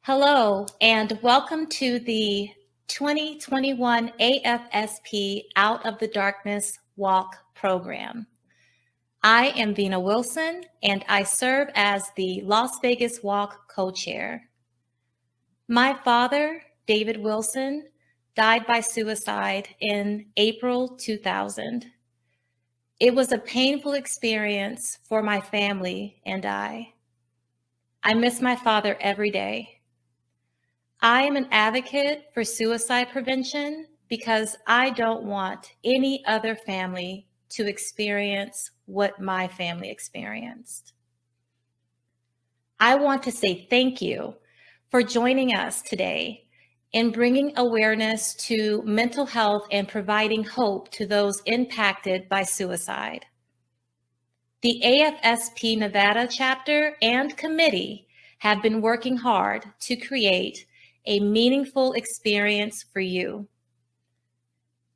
Hello, and welcome to the 2021 AFSP Out of the Darkness Walk program. I am Vina Wilson, and I serve as the Las Vegas Walk co-chair. My father, David Wilson, died by suicide in April 2000. It was a painful experience for my family and I. I miss my father every day. I am an advocate for suicide prevention because I don't want any other family to experience what my family experienced. I want to say thank you for joining us today in bringing awareness to mental health and providing hope to those impacted by suicide. The AFSP Nevada chapter and committee have been working hard to create a meaningful experience for you.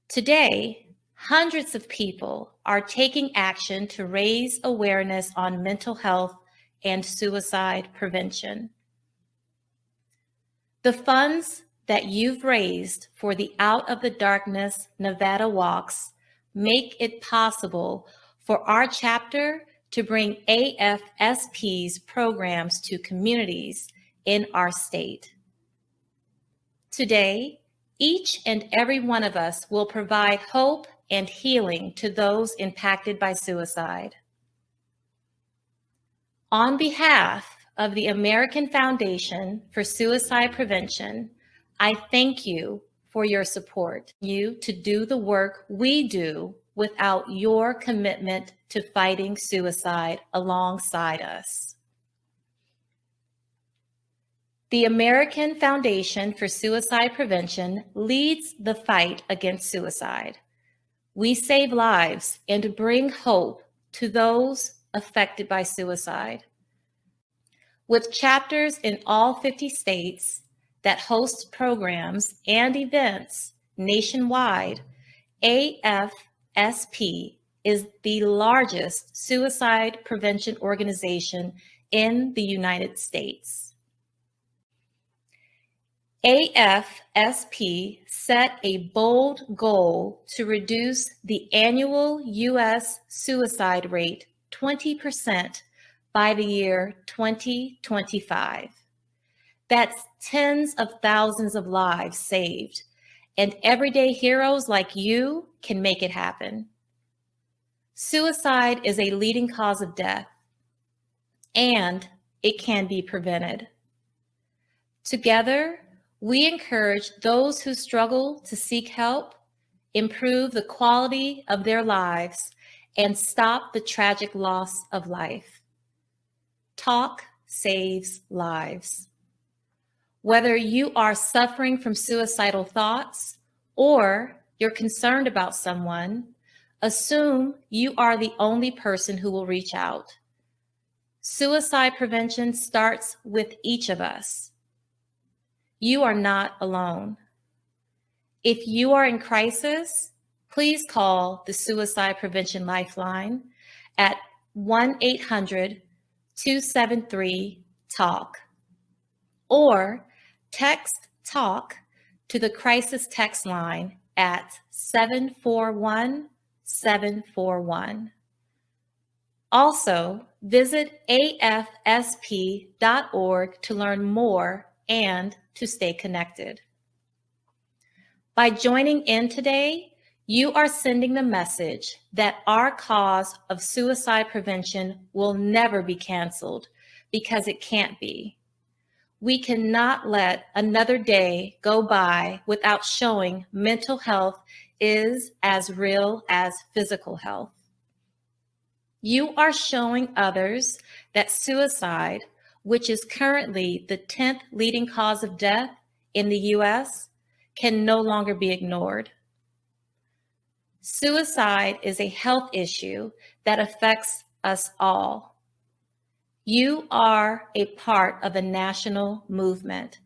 Today, hundreds of people are taking action to raise awareness on mental health and suicide prevention. The funds that you've raised for the Out of the Darkness Nevada walks make it possible for our chapter to bring AFSP's programs to communities in our state. Today, each and every one of us will provide hope and healing to those impacted by suicide. On behalf of the American Foundation for Suicide Prevention, I thank you for your support. You to do the work we do without your commitment to fighting suicide alongside us. The American Foundation for Suicide Prevention leads the fight against suicide. We save lives and bring hope to those affected by suicide. With chapters in all 50 states that host programs and events nationwide, AFSP is the largest suicide prevention organization in the United States. AFSP set a bold goal to reduce the annual U.S. suicide rate 20% by the year 2025. That's tens of thousands of lives saved, and everyday heroes like you can make it happen. Suicide is a leading cause of death, and it can be prevented. Together, we encourage those who struggle to seek help, improve the quality of their lives, and stop the tragic loss of life. Talk saves lives. Whether you are suffering from suicidal thoughts or you're concerned about someone, assume you are the only person who will reach out. Suicide prevention starts with each of us. You are not alone. If you are in crisis, please call the Suicide Prevention Lifeline at 1-800-273-TALK or text TALK to the crisis text line at 741-741. Also, visit afsp.org to learn more and to stay connected. By joining in today, you are sending the message that our cause of suicide prevention will never be canceled because it can't be. We cannot let another day go by without showing mental health is as real as physical health. You are showing others that suicide, which is currently the 10th leading cause of death in the U.S., can no longer be ignored. Suicide is a health issue that affects us all. You are a part of a national movement,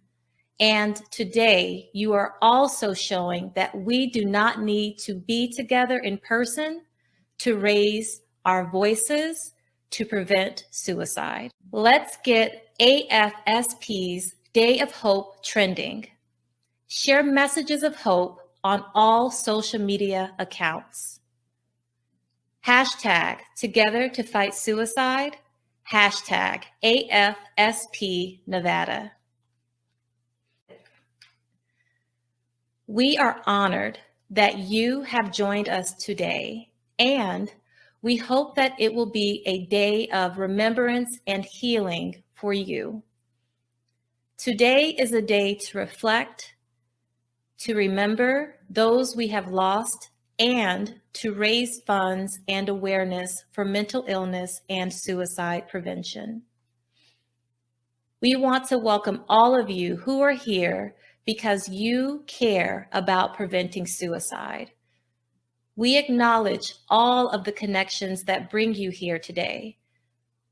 and today you are also showing that we do not need to be together in person to raise our voices to prevent suicide. Let's get AFSP's Day of Hope trending. Share messages of hope on all social media accounts. Hashtag Together to Fight Suicide. Hashtag AFSP Nevada. We are honored that you have joined us today, and we hope that it will be a day of remembrance and healing for you. Today is a day to reflect, to remember those we have lost, and to raise funds and awareness for mental illness and suicide prevention. We want to welcome all of you who are here because you care about preventing suicide. We acknowledge all of the connections that bring you here today,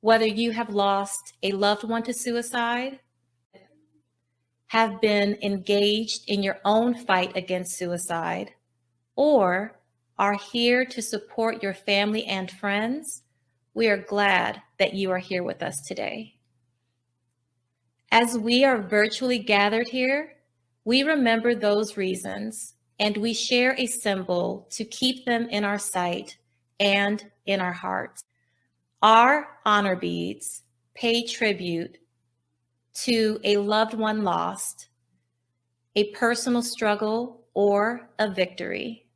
whether you have lost a loved one to suicide, have been engaged in your own fight against suicide, or are here to support your family and friends. We are glad that you are here with us today. As we are virtually gathered here, we remember those reasons, and we share a symbol to keep them in our sight and in our hearts. Our honor beads pay tribute to a loved one lost, a personal struggle, or a victory.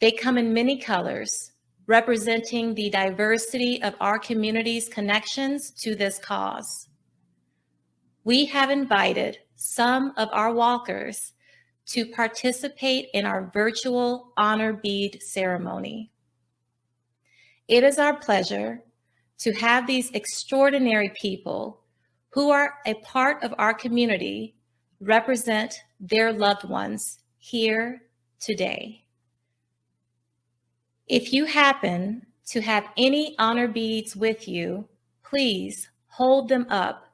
They come in many colors, representing the diversity of our community's connections to this cause. We have invited some of our walkers to participate in our virtual honor bead ceremony. It is our pleasure to have these extraordinary people who are a part of our community represent their loved ones here today. If you happen to have any honor beads with you, please hold them up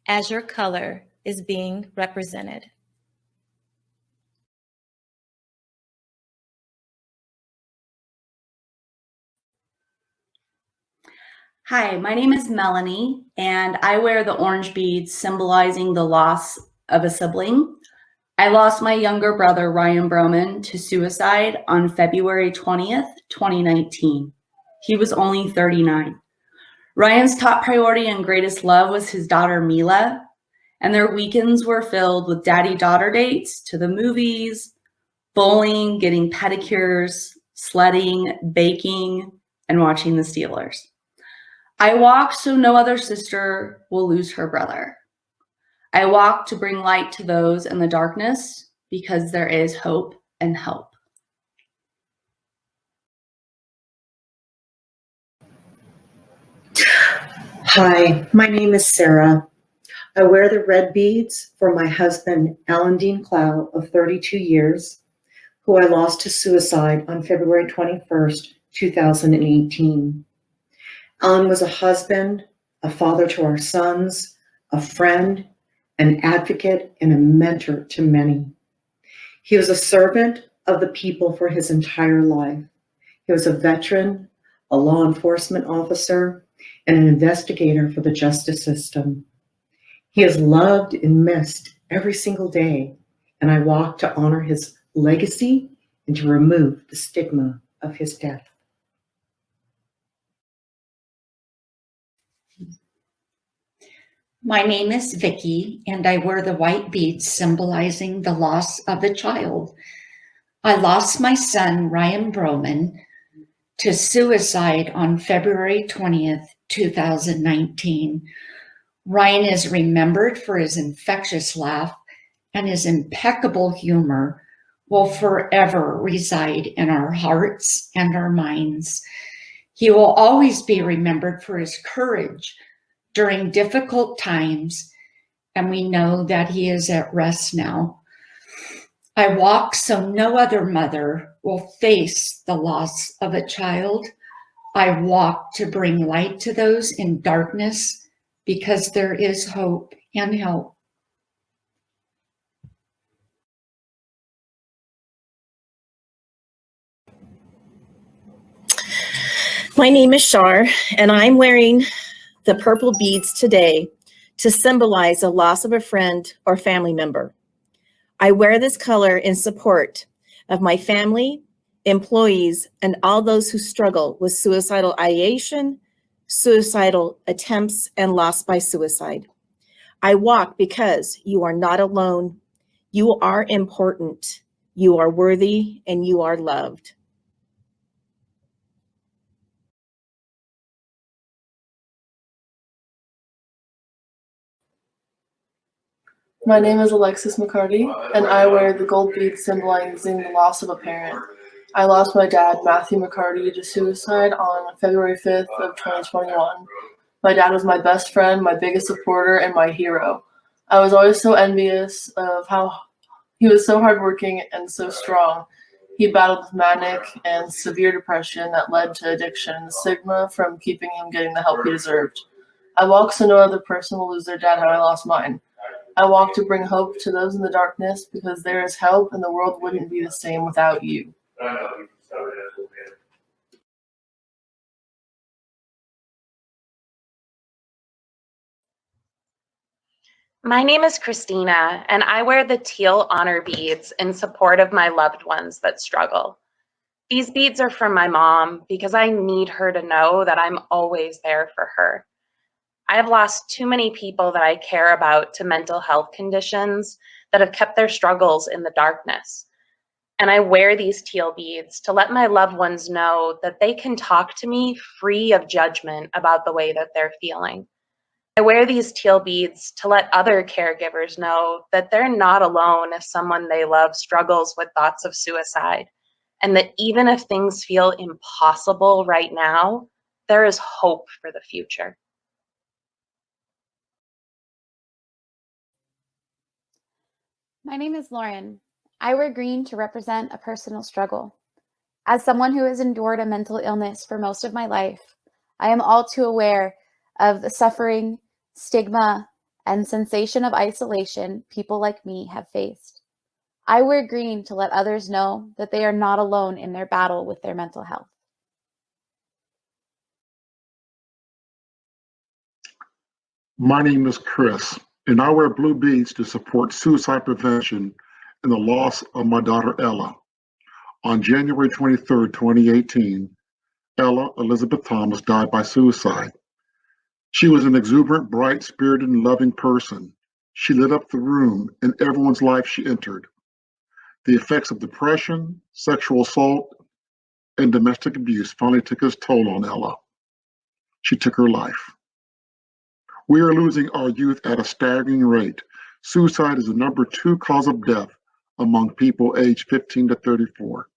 as your color is being represented. Hi, my name is Melanie, and I wear the orange beads symbolizing the loss of a sibling. I lost my younger brother, Ryan Broman, to suicide on February 20th, 2019. He was only 39. Ryan's top priority and greatest love was his daughter, Mila, and their weekends were filled with daddy-daughter dates to the movies, bowling, getting pedicures, sledding, baking, and watching the Steelers. I walk so no other sister will lose her brother. I walk to bring light to those in the darkness because there is hope and help. Hi, my name is Sarah. I wear the red beads for my husband, Alan Dean Clow, of 32 years, who I lost to suicide on February 21st, 2018. Alan was a husband, a father to our sons, a friend, an advocate, and a mentor to many. He was a servant of the people for his entire life. He was a veteran, a law enforcement officer, and an investigator for the justice system. He is loved and missed every single day, and I walk to honor his legacy and to remove the stigma of his death. My name is Vicki, and I wear the white beads symbolizing the loss of a child. I lost my son, Ryan Broman, to suicide on February 20th, 2019. Ryan is remembered for his infectious laugh, and his impeccable humor will forever reside in our hearts and our minds. He will always be remembered for his courage during difficult times, and we know that he is at rest now. I walk so no other mother will face the loss of a child. I walk to bring light to those in darkness because there is hope and help. My name is Shar, and I'm wearing the purple beads today to symbolize the loss of a friend or family member. I wear this color in support of my family, employees, and all those who struggle with suicidal ideation, suicidal attempts, and loss by suicide. I walk because you are not alone, you are important, you are worthy, and you are loved. My name is Alexis McCarty, and I wear the gold bead symbolizing the loss of a parent. I lost my dad, Matthew McCarty, to suicide on February 5th of 2021. My dad was my best friend, my biggest supporter, and my hero. I was always so envious of how he was so hardworking and so strong. He battled with manic and severe depression that led to addiction and stigma from keeping him getting the help he deserved. I walk so no other person will lose their dad how I lost mine. I walk to bring hope to those in the darkness because there is help and the world wouldn't be the same without you. My name is Christina, and I wear the teal honor beads in support of my loved ones that struggle. These beads are from my mom because I need her to know that I'm always there for her. I have lost too many people that I care about to mental health conditions that have kept their struggles in the darkness. And I wear these teal beads to let my loved ones know that they can talk to me free of judgment about the way that they're feeling. I wear these teal beads to let other caregivers know that they're not alone if someone they love struggles with thoughts of suicide, and that even if things feel impossible right now, there is hope for the future. My name is Lauren. I wear green to represent a personal struggle. As someone who has endured a mental illness for most of my life, I am all too aware of the suffering, stigma, and sensation of isolation people like me have faced. I wear green to let others know that they are not alone in their battle with their mental health. My name is Chris, and I wear blue beads to support suicide prevention and the loss of my daughter Ella. On January 23rd, 2018, Ella Elizabeth Thomas died by suicide. She was an exuberant, bright, spirited, and loving person. She lit up the room in everyone's life she entered. The effects of depression, sexual assault, and domestic abuse finally took its toll on Ella. She took her life. We are losing our youth at a staggering rate. Suicide is the number 2 cause of death among people aged 15 to 34.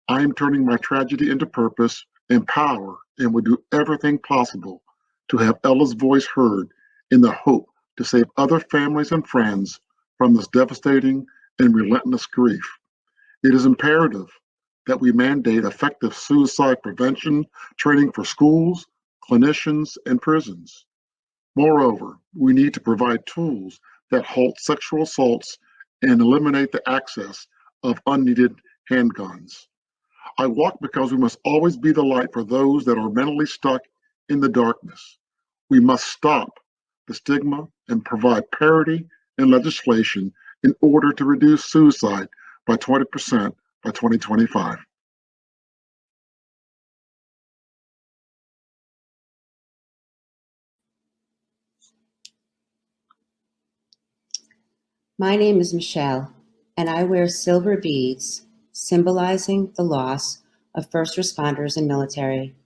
I am turning my tragedy into purpose and power and will do everything possible to have Ella's voice heard in the hope to save other families and friends from this devastating and relentless grief. It is imperative that we mandate effective suicide prevention training for schools, clinicians, and prisons. Moreover, we need to provide tools that halt sexual assaults and eliminate the access of unneeded handguns. I walk because we must always be the light for those that are mentally stuck in the darkness. We must stop the stigma and provide parity in legislation in order to reduce suicide by 20% by 2025. My name is Michelle, and I wear silver beads symbolizing the loss of first responders and military.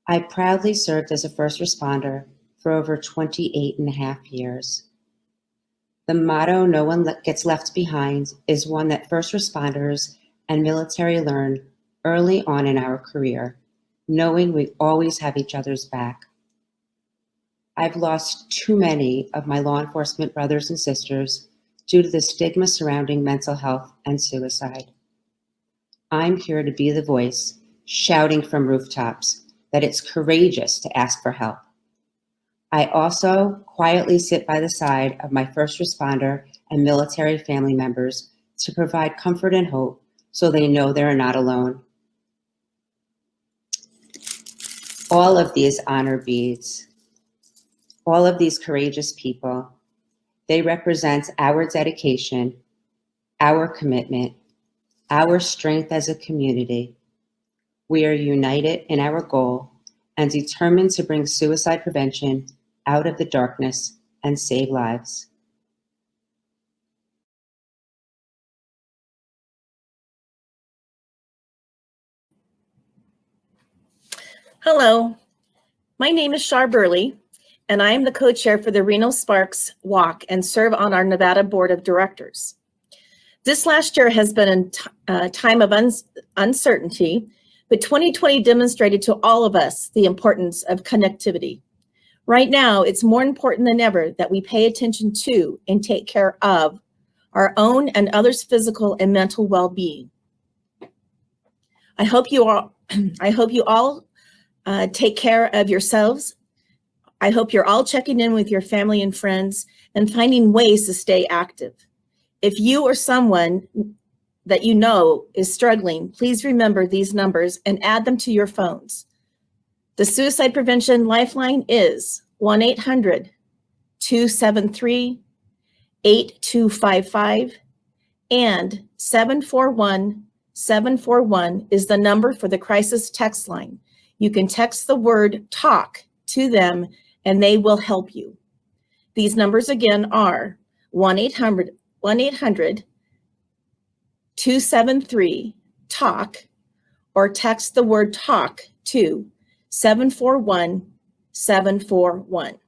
I proudly served as a first responder for over 28 and a half years. The motto, "No one gets left behind," is one that first responders and military learn early on in our career, knowing we always have each other's back. I've lost too many of my law enforcement brothers and sisters due to the stigma surrounding mental health and suicide. I'm here to be the voice, shouting from rooftops that it's courageous to ask for help. I also quietly sit by the side of my first responder and military family members to provide comfort and hope so they know they're not alone. All of these honor beads, All of these courageous people, they represent our dedication, our commitment, our strength as a community. We are united in our goal and determined to bring suicide prevention out of the darkness and save lives. Hello, my name is Shar Burley, and I am the co-chair for the Reno Sparks Walk and serve on our Nevada Board of Directors. This last year has been a time of uncertainty, but 2020 demonstrated to all of us the importance of connectivity. Right now, it's more important than ever that we pay attention to and take care of our own and others' physical and mental well-being. I hope you all take care of yourselves. I hope you're all checking in with your family and friends and finding ways to stay active. If you or someone that you know is struggling, please remember these numbers and add them to your phones. The Suicide Prevention Lifeline is 1-800-273-8255, and 741-741 is the number for the crisis text line. You can text the word TALK to them and they will help you. These numbers again are 1-800-273-TALK, or text the word TALK to 741-741.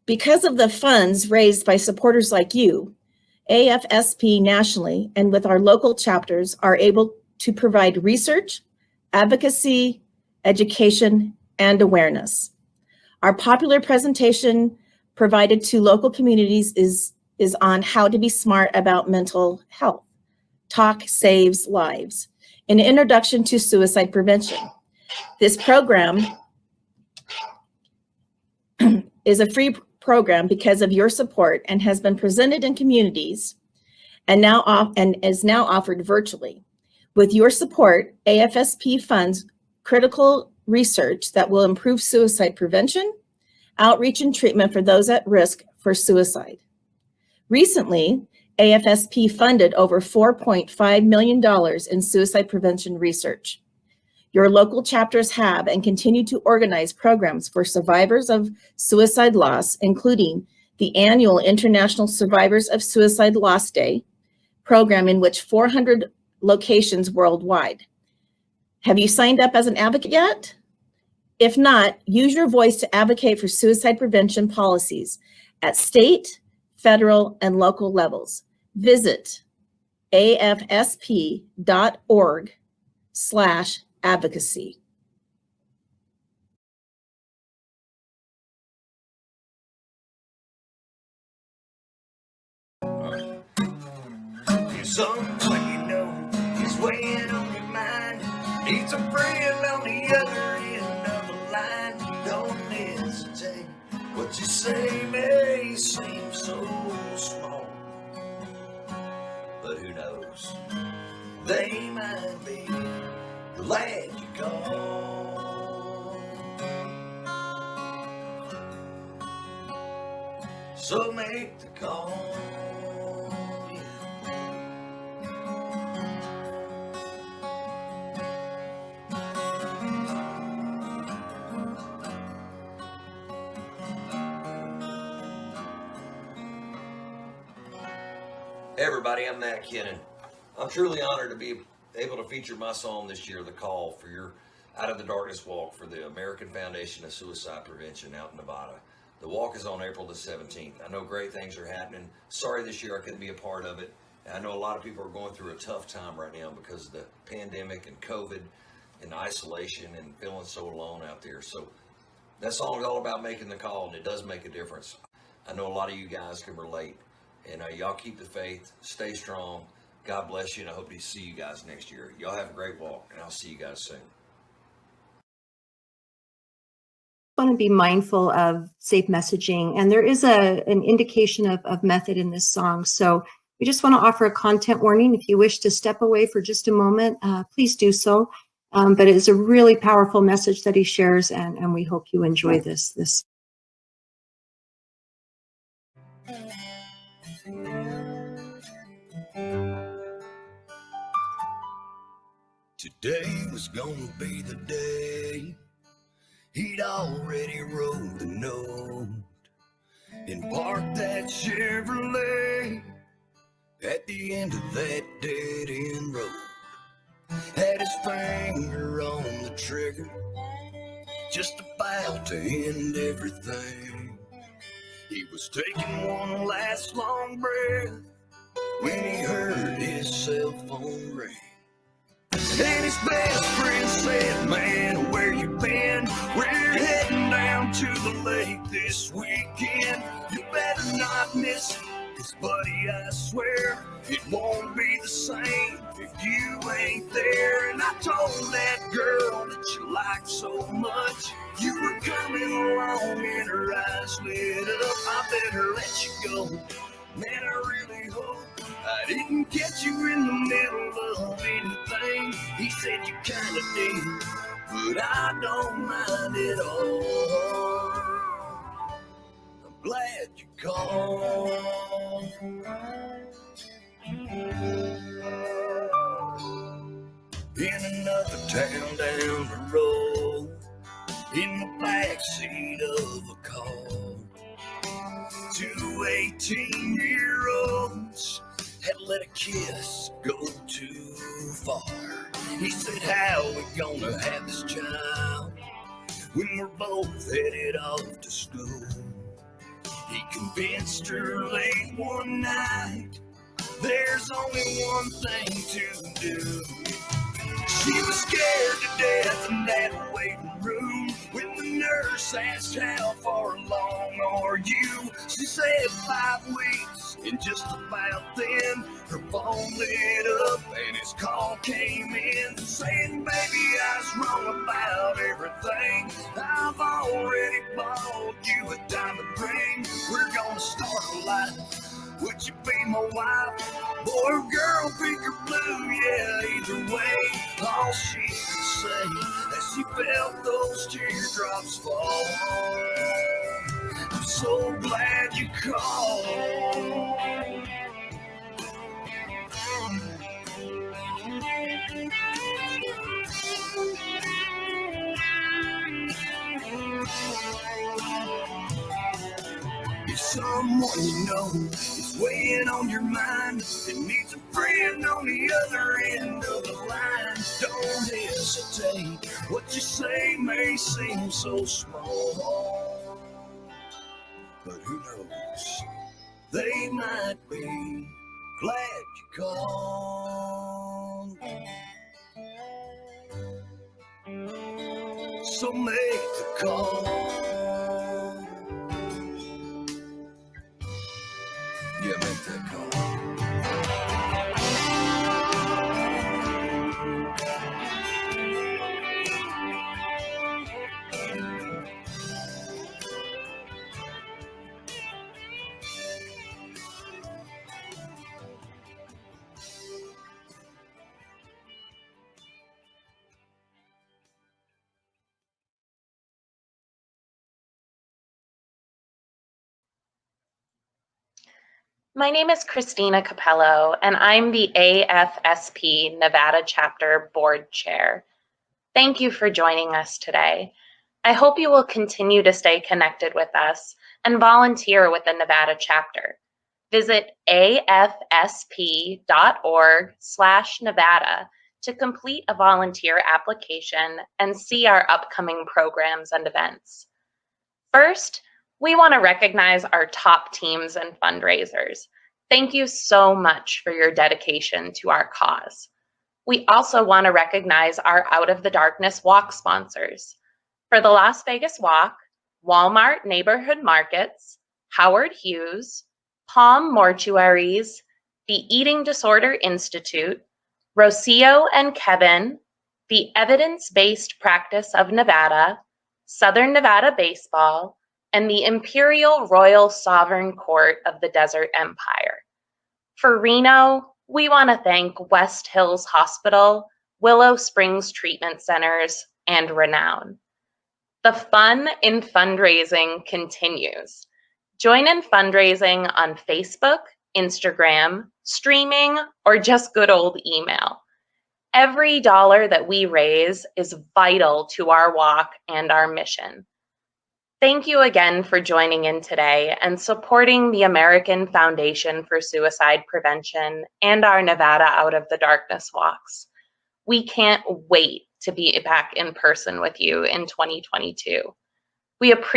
Because of the funds raised by supporters like you, AFSP nationally and with our local chapters are able to provide research, advocacy, education, and awareness. Our popular presentation provided to local communities is on how to be smart about mental health. Talk Saves Lives, an introduction to suicide prevention. This program is a free program because of your support and has been presented in communities and is now offered virtually. With your support, AFSP funds critical research that will improve suicide prevention, outreach, and treatment for those at risk for suicide. Recently, AFSP funded over $4.5 million in suicide prevention research. Your local chapters have and continue to organize programs for survivors of suicide loss, including the annual International Survivors of Suicide Loss Day program, in which 400 locations worldwide. Have you signed up as an advocate yet? If not, use your voice to advocate for suicide prevention policies at state, federal, and local levels. Visit afsp.org/advocacy. Someone you know is weighing on your mind. Needs a friend on the other end of the line. Don't hesitate. What you say may seem so small, but who knows? They might be glad you called. So make the call. Hey everybody, I'm Matt Kennan. I'm truly honored to be able to feature my song this year, The Call, for your Out of the Darkness Walk for the American Foundation of Suicide Prevention out in Nevada. The walk is on April the 17th. I know great things are happening. Sorry this year I couldn't be a part of it. I know a lot of people are going through a tough time right now because of the pandemic and COVID and isolation and feeling so alone out there. So that song is all about making the call, and it does make a difference. I know a lot of you guys can relate. And y'all keep the faith, stay strong. God bless you, and I hope to see you guys next year. Y'all have a great walk, and I'll see you guys soon. Want to be mindful of safe messaging, and there is an indication of method in this song. So we just want to offer a content warning. If you wish to step away for just a moment, please do so. But it is a really powerful message that he shares, and we hope you enjoy this Today was gonna be the day. He'd already wrote the note and parked that Chevrolet at the end of that dead-end road. Had his finger on the trigger, just about to end everything. He was taking one last long breath when he heard his cell phone ring. And his best friend said, "Man, where you been? We're heading down to the lake this weekend. You better not miss it, 'cause buddy, I swear it won't be the same if you ain't there." And I told that girl that you liked so much, you were coming along and her eyes lit up. I better let you go. Man, I really hope I didn't catch you in the middle of anything. He said you kinda did, but I don't mind at all. I'm glad you called. In another town down the road, in the backseat of a car, 2 18-year-olds had let a kiss go too far. He said, "How we gonna have this child when we're both headed off to school?" He convinced her late one night, there's only one thing to do. She was scared to death in that waiting room when the nurse asked, "How far along are you?" She said 5 weeks, and just about then her phone lit up and his call came in saying, "Baby, I was wrong about everything. I've already bought you a diamond ring. We're gonna start a life. Would you be my wife? Boy or girl, pink or blue, yeah, either way." All she could say as she felt those teardrops fall, "I'm so glad you called." If someone you know is weighing on your mind and needs a friend on the other end of the line, don't hesitate. What you say may seem so small, but who knows? They might be glad you called. So make the call. Yeah, make that call. My name is Christina Capello, and I'm the AFSP Nevada Chapter Board Chair. Thank you for joining us today. I hope you will continue to stay connected with us and volunteer with the Nevada chapter. Visit afsp.org/Nevada to complete a volunteer application and see our upcoming programs and events. First, we want to recognize our top teams and fundraisers. Thank you so much for your dedication to our cause. We also want to recognize our Out of the Darkness Walk sponsors. For the Las Vegas Walk, Walmart Neighborhood Markets, Howard Hughes, Palm Mortuaries, the Eating Disorder Institute, Rocio and Kevin, the Evidence-Based Practice of Nevada, Southern Nevada Baseball, and the Imperial Royal Sovereign Court of the Desert Empire. For Reno, we want to thank West Hills Hospital, Willow Springs Treatment Centers, and Renown. The fun in fundraising continues. Join in fundraising on Facebook, Instagram, streaming, or just good old email. Every dollar that we raise is vital to our walk and our mission. Thank you again for joining in today and supporting the American Foundation for Suicide Prevention and our Nevada Out of the Darkness walks. We can't wait to be back in person with you in 2022. We appreciate